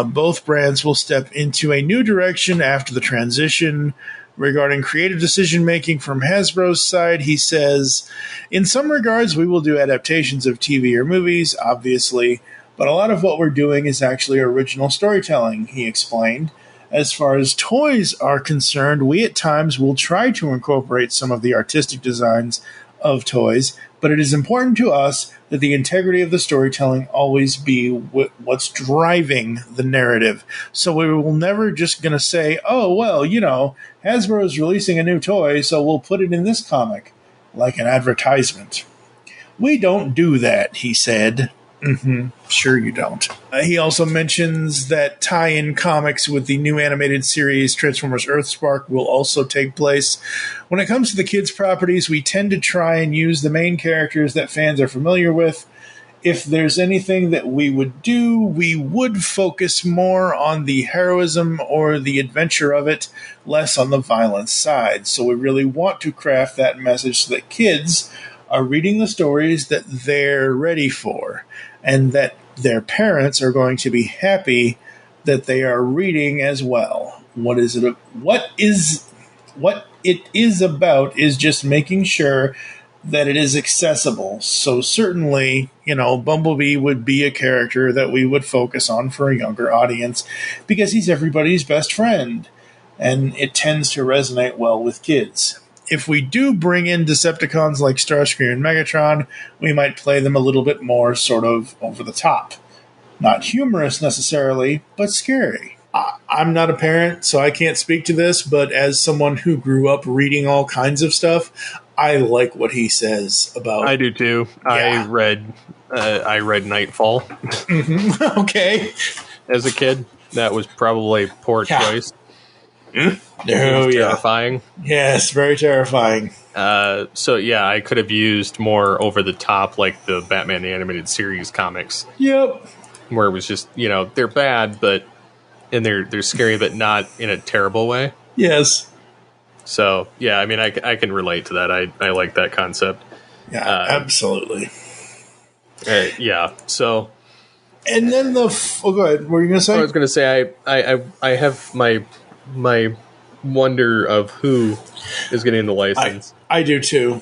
Both brands will step into a new direction after the transition. Regarding creative decision-making from Hasbro's side, he says, in some regards, we will do adaptations of TV or movies, obviously, but a lot of what we're doing is actually original storytelling, he explained. As far as toys are concerned, we at times will try to incorporate some of the artistic designs of toys, but it is important to us that the integrity of the storytelling always be what's driving the narrative. So we will never just going to say, oh, well, you know, Hasbro is releasing a new toy, so we'll put it in this comic, like an advertisement. We don't do that, he said. Sure you don't. He also mentions that tie-in comics with the new animated series Transformers Earthspark will also take place. When it comes to the kids' properties, we tend to try and use the main characters that fans are familiar with. If there's anything that we would do, we would focus more on the heroism or the adventure of it, less on the violence side. So we really want to craft that message so that kids are reading the stories that they're ready for, and that their parents are going to be happy that they are reading as well. What it is about is just making sure that it is accessible. So certainly, you know, Bumblebee would be a character that we would focus on for a younger audience because he's everybody's best friend, and it tends to resonate well with kids. If we do bring in Decepticons like Starscream and Megatron, we might play them a little bit more sort of over the top. Not humorous necessarily, but scary. I'm not a parent, so I can't speak to this, but as someone who grew up reading all kinds of stuff, I like what he says about... I do too. Yeah. I read Nightfall. Okay. As a kid, that was probably a poor choice. Terrifying. Yes, very terrifying. So yeah, I could have used more over the top, like the Batman the Animated Series comics. Yep. Where it was just, you know, they're bad, and they're scary, but not in a terrible way. Yes. So yeah, I mean, I can relate to that. I like that concept. Yeah, absolutely. Yeah. So. And then go ahead. What were you going to say? I was going to say I have my wonder of who is getting the license. I do too.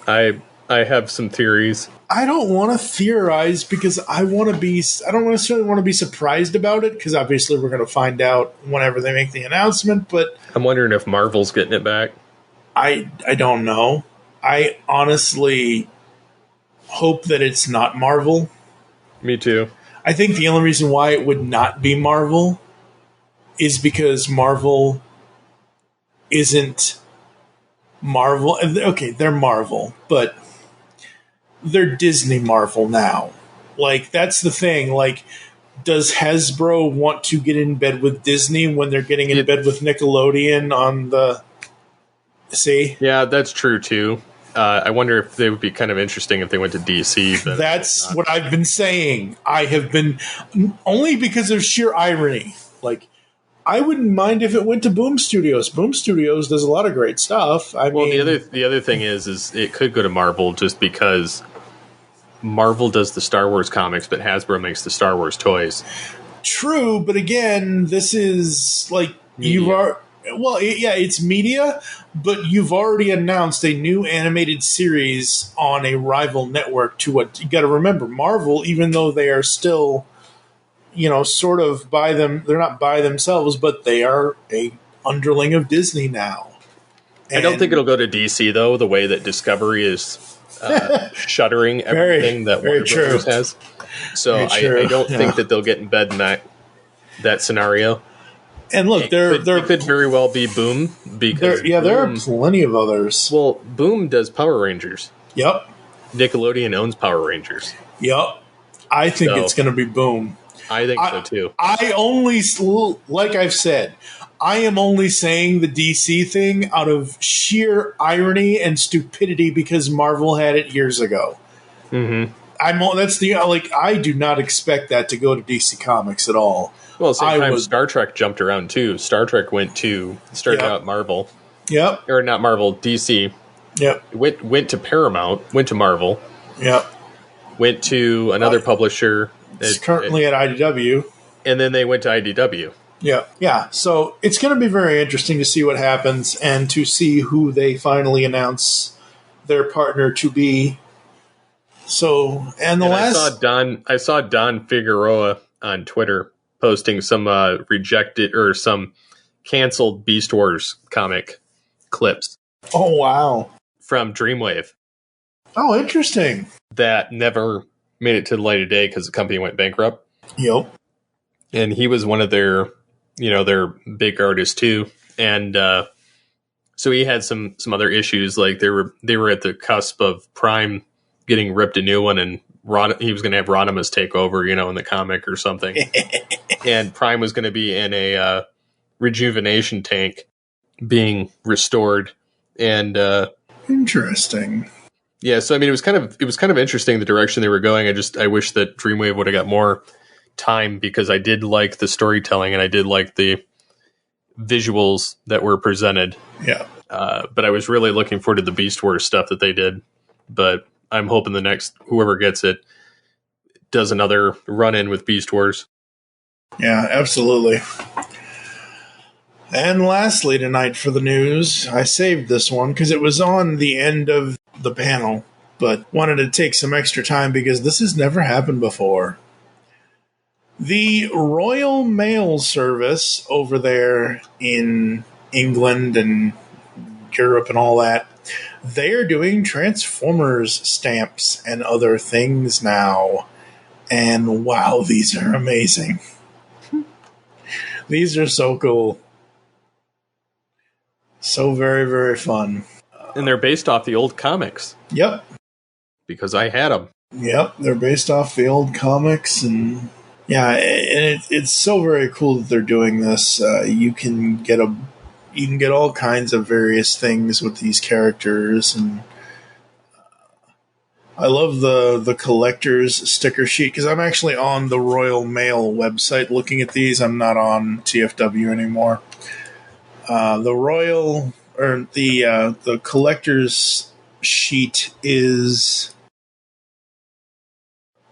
I have some theories. I don't want to theorize because I don't necessarily want to be surprised about it because obviously we're going to find out whenever they make the announcement, but I'm wondering if Marvel's getting it back. I don't know. I honestly hope that it's not Marvel. Me too. I think the only reason why it would not be Marvel is because Marvel isn't Marvel. Okay, they're Marvel, but they're Disney Marvel now. Like, that's the thing. Like, does Hasbro want to get in bed with Disney when they're getting in bed with Nickelodeon on the... See? Yeah, that's true, too. I wonder if they would be kind of interesting if they went to DC. But that's what I've been saying. I have been... Only because of sheer irony. Like, I wouldn't mind if it went to Boom Studios. Boom Studios does a lot of great stuff. The other thing is it could go to Marvel just because Marvel does the Star Wars comics, but Hasbro makes the Star Wars toys. True, but again, this is like media. It's media, but you've already announced a new animated series on a rival network to what you got to remember. Marvel, even though they are still, sort of they're not by themselves, but they are a underling of Disney now. I don't think it'll go to DC though, the way that Discovery is shuttering everything that Warner Bros. Has. So I don't think that they'll get in bed in that scenario. And look, it could very well be Boom because there are plenty of others. Well, Boom does Power Rangers. Yep. Nickelodeon owns Power Rangers. Yep. I think it's going to be Boom. I think so too. Like I've said, I am only saying the DC thing out of sheer irony and stupidity because Marvel had it years ago. Mm-hmm. I do not expect that to go to DC Comics at all. Well, at the same time, Star Trek jumped around too. Star Trek started out Marvel. Yep. Or not Marvel, DC. Yep. Went to Paramount, went to Marvel. Yep. Went to another publisher. It's currently at IDW. And then they went to IDW. Yeah. Yeah. So it's going to be very interesting to see what happens and to see who they finally announce their partner to be. So, I saw Don Figueroa on Twitter posting some rejected or some canceled Beast Wars comic clips. Oh, wow. From Dreamwave. Oh, interesting. That never made it to the light of day because the company went bankrupt. Yep. And he was one of their big artists too. And so he had some other issues. Like they were at the cusp of Prime getting ripped a new one, and he was going to have Rodimus take over, in the comic or something. And Prime was going to be in a rejuvenation tank being restored. And interesting. Yeah, so I mean, it was kind of interesting the direction they were going. I wish that Dreamwave would have got more time because I did like the storytelling and I did like the visuals that were presented. Yeah. But I was really looking forward to the Beast Wars stuff that they did. But I'm hoping the next whoever gets it does another run in with Beast Wars. Yeah, absolutely. And lastly tonight for the news, I saved this one because it was on the end of the panel, but wanted to take some extra time because this has never happened before. The Royal Mail Service over there in England and Europe and all that, they are doing Transformers stamps and other things now. And wow, these are amazing. These are so cool. So very, very fun. And they're based off the old comics. Yep. Because I had them. Yep, they're based off the old comics, and yeah, and it's so very cool that they're doing this. You can get all kinds of various things with these characters, and I love the collector's sticker sheet because I'm actually on the Royal Mail website looking at these. I'm not on TFW anymore. The collector's sheet is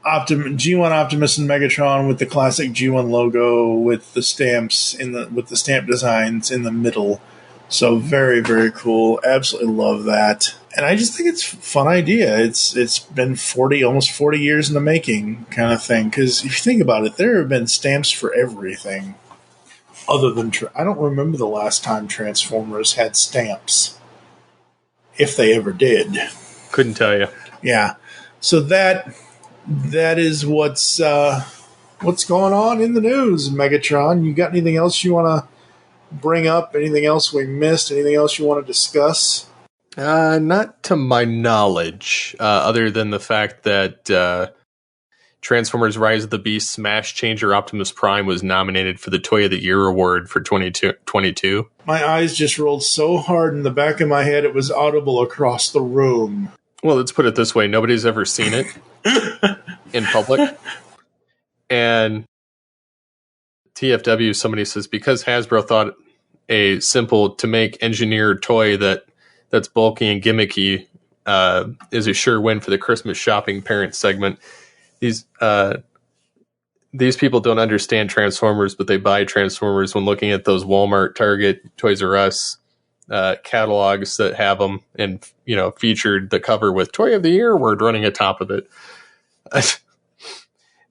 G1 Optimus and Megatron with the classic G1 logo with the stamps with the stamp designs in the middle. So very, very cool. Absolutely love that. And I just think it's a fun idea. It's been almost 40 years in the making kind of thing. Because if you think about it, there have been stamps for everything. Other than I don't remember the last time Transformers had stamps, if they ever did. Couldn't tell you. Yeah. So that is what's going on in the news, Megatron. You got anything else you want to bring up? Anything else we missed? Anything else you want to discuss? Not to my knowledge, other than the fact that Transformers Rise of the Beast Smash Changer Optimus Prime was nominated for the Toy of the Year award for 2022. My eyes just rolled so hard in the back of my head it was audible across the room. Well, let's put it this way. Nobody's ever seen it in public. And TFW, somebody says, because Hasbro thought a simple to make engineered toy that's bulky and gimmicky is a sure win for the Christmas shopping parent segment. These people don't understand Transformers, but they buy Transformers when looking at those Walmart, Target, Toys R Us catalogs that have them, and featured the cover with Toy of the Year word running atop of it.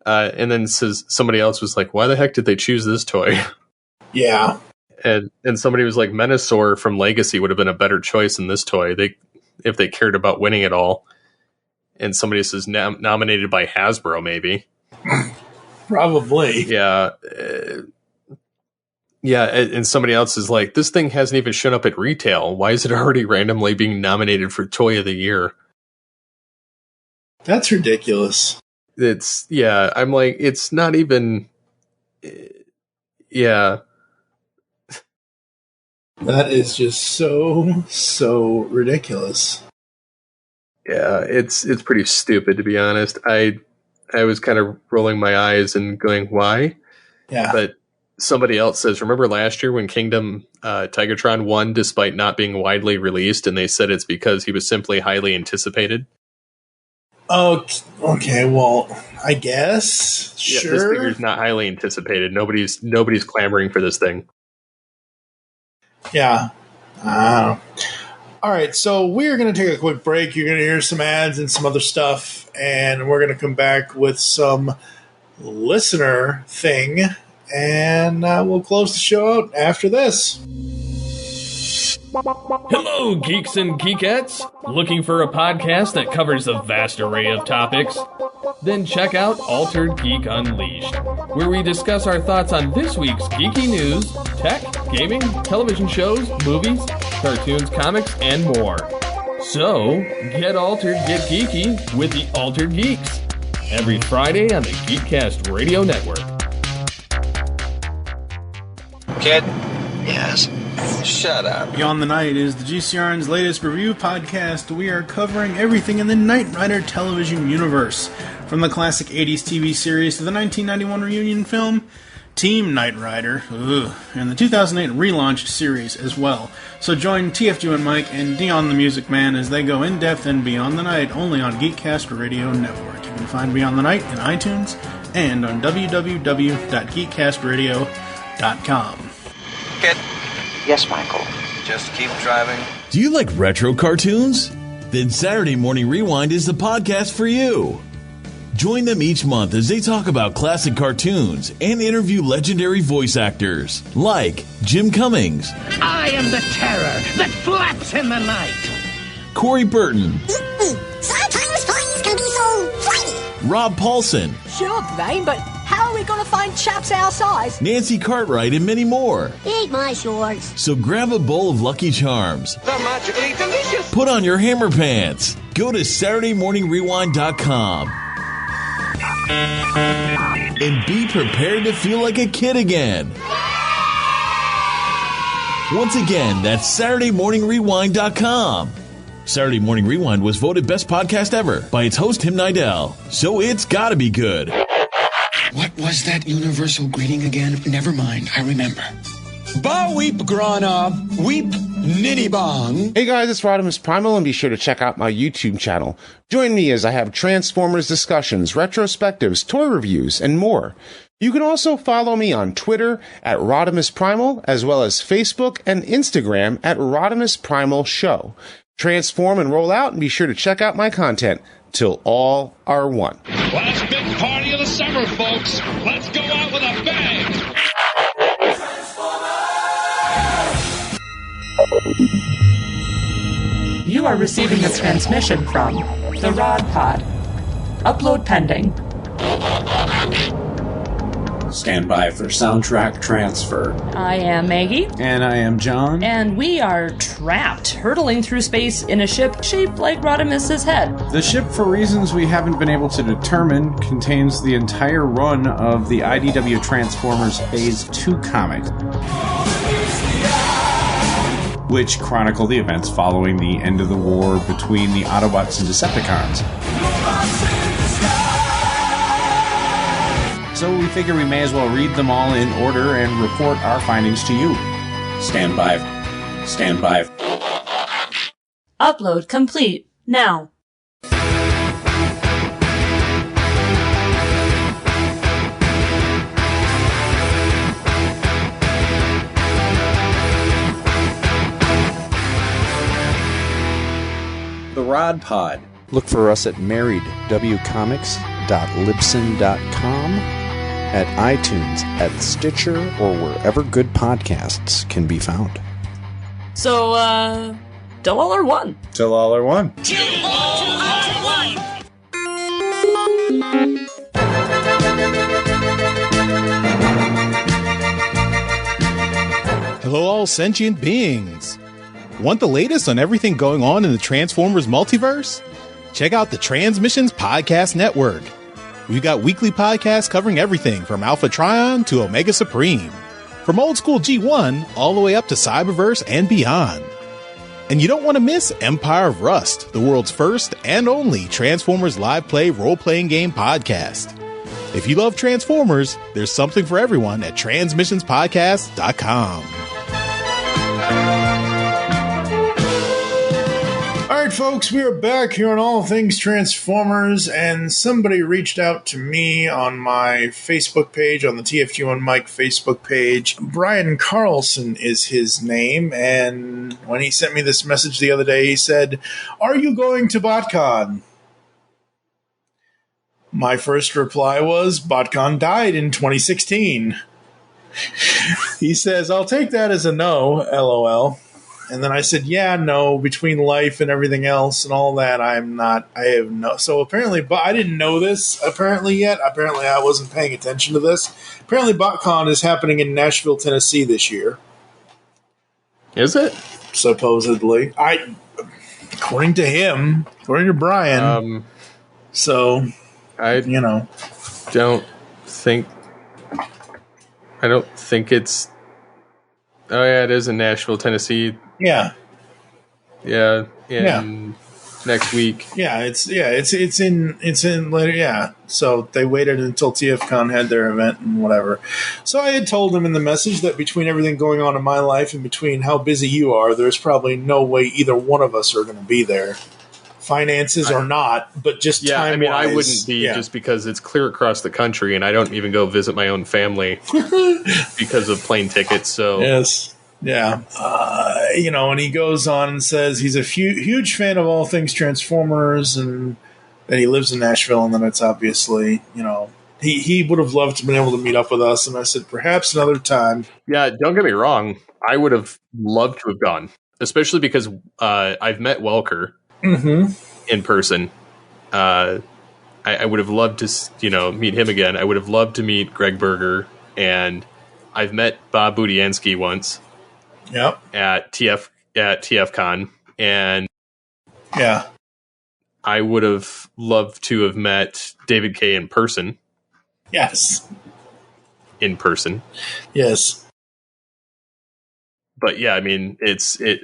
And then says somebody else was like, "Why the heck did they choose this toy?" Yeah, and somebody was like, "Menasor from Legacy would have been a better choice than this toy. If they cared about winning it all." And somebody says nominated by Hasbro, maybe. Probably. Yeah. Yeah, and somebody else is like, this thing hasn't even shown up at retail. Why is it already randomly being nominated for Toy of the Year? That's ridiculous. I'm like, it's not even, yeah. That is just so ridiculous. Yeah, it's pretty stupid, to be honest. I was kind of rolling my eyes and going, why? Yeah. But somebody else says, remember last year when Kingdom Tigatron won despite not being widely released, and they said it's because he was simply highly anticipated? Oh, okay, well, I guess. Yeah, sure. This figure's not highly anticipated. Nobody's clamoring for this thing. Yeah. All right, so we're going to take a quick break. You're going to hear some ads and some other stuff, and we're going to come back with some listener thing, and we'll close the show out after this. Hello, geeks and geekettes! Looking for a podcast that covers a vast array of topics? Then check out Altered Geek Unleashed, where we discuss our thoughts on this week's geeky news, tech, gaming, television shows, movies, cartoons, comics, and more. So, get altered, get geeky with the Altered Geeks. Every Friday on the Geekcast Radio Network. Kid? Yes? Shut up. Beyond the Night is the GCRN's latest review podcast. We are covering everything in the Knight Rider television universe, from the classic 80s TV series to the 1991 reunion film, Team Knight Rider, and the 2008 relaunched series as well. So join TFG and Mike and Dion the Music Man as they go in-depth in Beyond the Night, only on Geekcast Radio Network. You can find Beyond the Night in iTunes and on www.geekcastradio.com. Kid? Yes, Michael. Just keep driving. Do you like retro cartoons? Then Saturday Morning Rewind is the podcast for you. Join them each month as they talk about classic cartoons and interview legendary voice actors like Jim Cummings. I am the terror that flaps in the night. Corey Burton. Sometimes toys can be so flighty. Rob Paulson. Sure, Brain, but how are we going to find chaps our size? Nancy Cartwright and many more. Eat my shorts. So grab a bowl of Lucky Charms. They're magically delicious. Put on your hammer pants. Go to SaturdayMorningRewind.com. And be prepared to feel like a kid again. Once again, that's SaturdayMorningRewind.com. Saturday Morning Rewind was voted best podcast ever by its host, Tim Nidell. So it's gotta be good. What was that universal greeting again? Never mind, I remember. Ba weep, grana, weep Nitty Bong. Hey guys, it's Rodimus Primal, and be sure to check out my YouTube channel. Join me as I have Transformers discussions, retrospectives, toy reviews, and more. You can also follow me on Twitter at Rodimus Primal, as well as Facebook and Instagram at Rodimus Primal Show. Transform and roll out, and be sure to check out my content till all are one. Last big party of the summer, folks. Let's go out with a bang. You are receiving a transmission from the Rod Pod. Upload pending. Stand by for soundtrack transfer. I am Maggie. And I am John. And we are trapped, hurtling through space in a ship shaped like Rodimus's head. The ship, for reasons we haven't been able to determine, contains the entire run of the IDW Transformers Phase 2 comic, which chronicle the events following the end of the war between the Autobots and Decepticons. So we figure we may as well read them all in order and report our findings to you. Stand by. Stand by. Upload complete. Now. The Rod Pod. Look for us at marriedwcomics.libsyn.com, at iTunes, at Stitcher, or wherever good podcasts can be found. So, till all are one. Till all are one. Till all are one. Hello, all sentient beings. Want the latest on everything going on in the Transformers multiverse? Check out the Transmissions Podcast Network. We've got weekly podcasts covering everything from Alpha Trion to Omega Supreme, from old school G1 all the way up to Cyberverse and beyond. And you don't want to miss Empire of Rust, the world's first and only Transformers live play role-playing game podcast. If you love Transformers, there's something for everyone at transmissionspodcast.com. Alright folks, we are back here on All Things Transformers, and somebody reached out to me on my Facebook page, on the TFQ and Mike Facebook page. Brian Carlson is his name, and when he sent me this message the other day, he said, "Are you going to BotCon?" My first reply was, BotCon died in 2016. He says, "I'll take that as a no, LOL." And then I said, yeah, no, between life and everything else and all that, I have no. So apparently, but I didn't know this apparently yet. Apparently I wasn't paying attention to this. Apparently BotCon is happening in Nashville, Tennessee this year. Is it? Supposedly. According to him, according to Brian. I don't think it's. Oh yeah, it is in Nashville, Tennessee. Yeah. Next week. It's in later. Yeah. So they waited until TFCon had their event and whatever. So I had told him in the message that between everything going on in my life and between how busy you are, there's probably no way either one of us are going to be there. Finances or not, but just time. I mean, I wouldn't be just because it's clear across the country, and I don't even go visit my own family because of plane tickets. So yes, yeah, and he goes on and says he's a huge fan of all things Transformers, and that he lives in Nashville, and then it's obviously, he would have loved to have been able to meet up with us, and I said perhaps another time. Yeah, don't get me wrong, I would have loved to have gone, especially because I've met Welker. Mm-hmm. In person. I would have loved to, meet him again. I would have loved to meet Greg Berger, and I've met Bob Budiansky once. Yep. At TFCon, and yeah, I would have loved to have met David Kaye in person. Yes. In person. Yes. But yeah, I mean,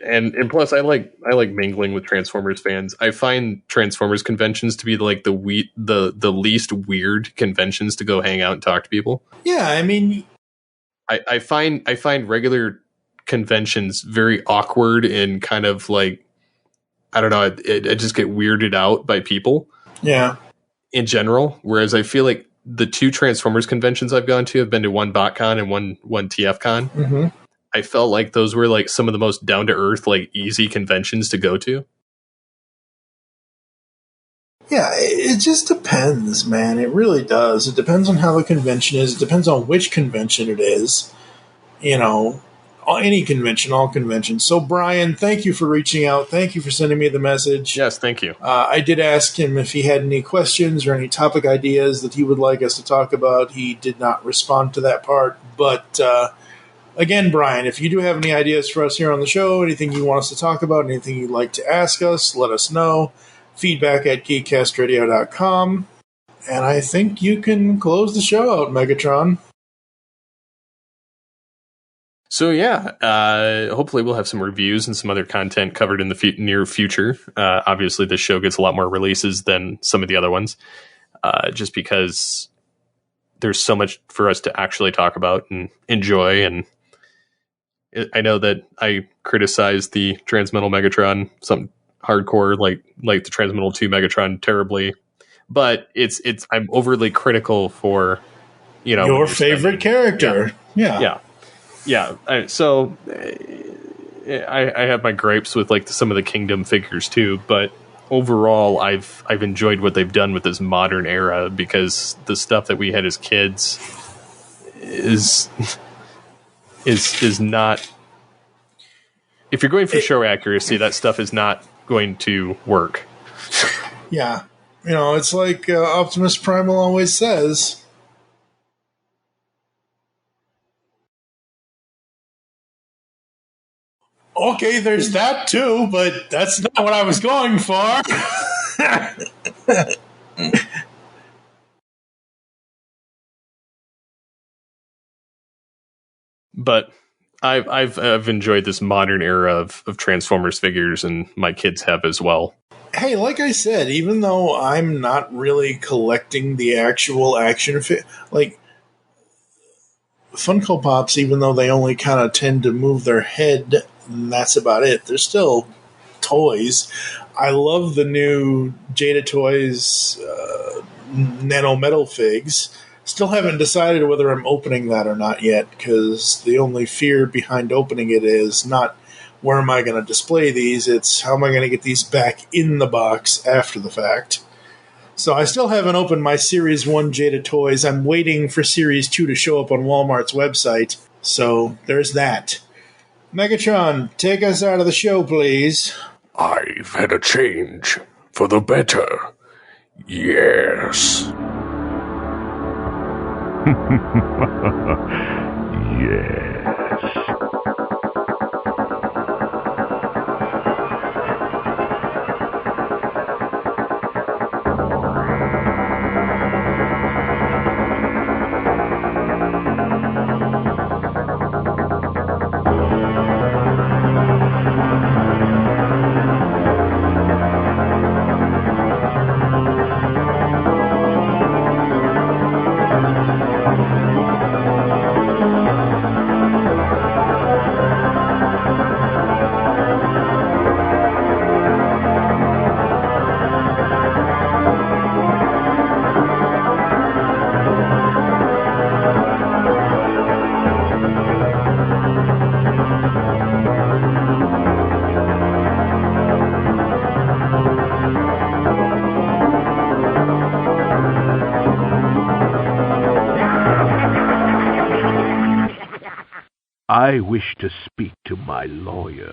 and plus I like mingling with Transformers fans. I find Transformers conventions to be like the least weird conventions to go hang out and talk to people. Yeah, I mean, I find regular conventions very awkward and kind of like, I don't know, I just get weirded out by people. Yeah. In general, whereas I feel like the 2 Transformers conventions I've gone to have been to one BotCon and one TFCon. Mm-hmm. I felt like those were like some of the most down to earth, like easy conventions to go to. Yeah, it just depends, man. It really does. It depends on how the convention is. It depends on which convention it is. You know, any convention, all conventions. So, Brian, thank you for reaching out. Thank you for sending me the message. Yes, thank you. I did ask him if he had any questions or any topic ideas that he would like us to talk about. He did not respond to that part. But, again, Brian, if you do have any ideas for us here on the show, anything you want us to talk about, anything you'd like to ask us, let us know. Feedback@geekcastradio.com. And I think you can close the show out, Megatron. So yeah, hopefully we'll have some reviews and some other content covered in the near future. Obviously, this show gets a lot more releases than some of the other ones, just because there's so much for us to actually talk about and enjoy. And I know that I criticized the Transmetal Megatron, some hardcore, like the Transmetal 2 Megatron terribly, but I'm overly critical for, your favorite character. Yeah. So I have my gripes with like some of the Kingdom figures too, but overall I've enjoyed what they've done with this modern era, because the stuff that we had as kids is not, if you're going for show accuracy, that stuff is not going to work. Yeah. It's like Optimus Primal always says. Okay, there's that too, but that's not what I was going for. But I've enjoyed this modern era of Transformers figures, and my kids have as well. Hey, like I said, even though I'm not really collecting the actual action like Funko Pops, even though they only kind of tend to move their head, and that's about it. They're still toys. I love the new Jada Toys Nano Metal figs. Still haven't decided whether I'm opening that or not yet, because the only fear behind opening it is not where am I going to display these, it's how am I going to get these back in the box after the fact. So I still haven't opened my Series 1 Jada Toys. I'm waiting for Series 2 to show up on Walmart's website. So there's that. Megatron, take us out of the show, please. I've had a change for the better. Yes. Yes. I wish to speak to my lawyer.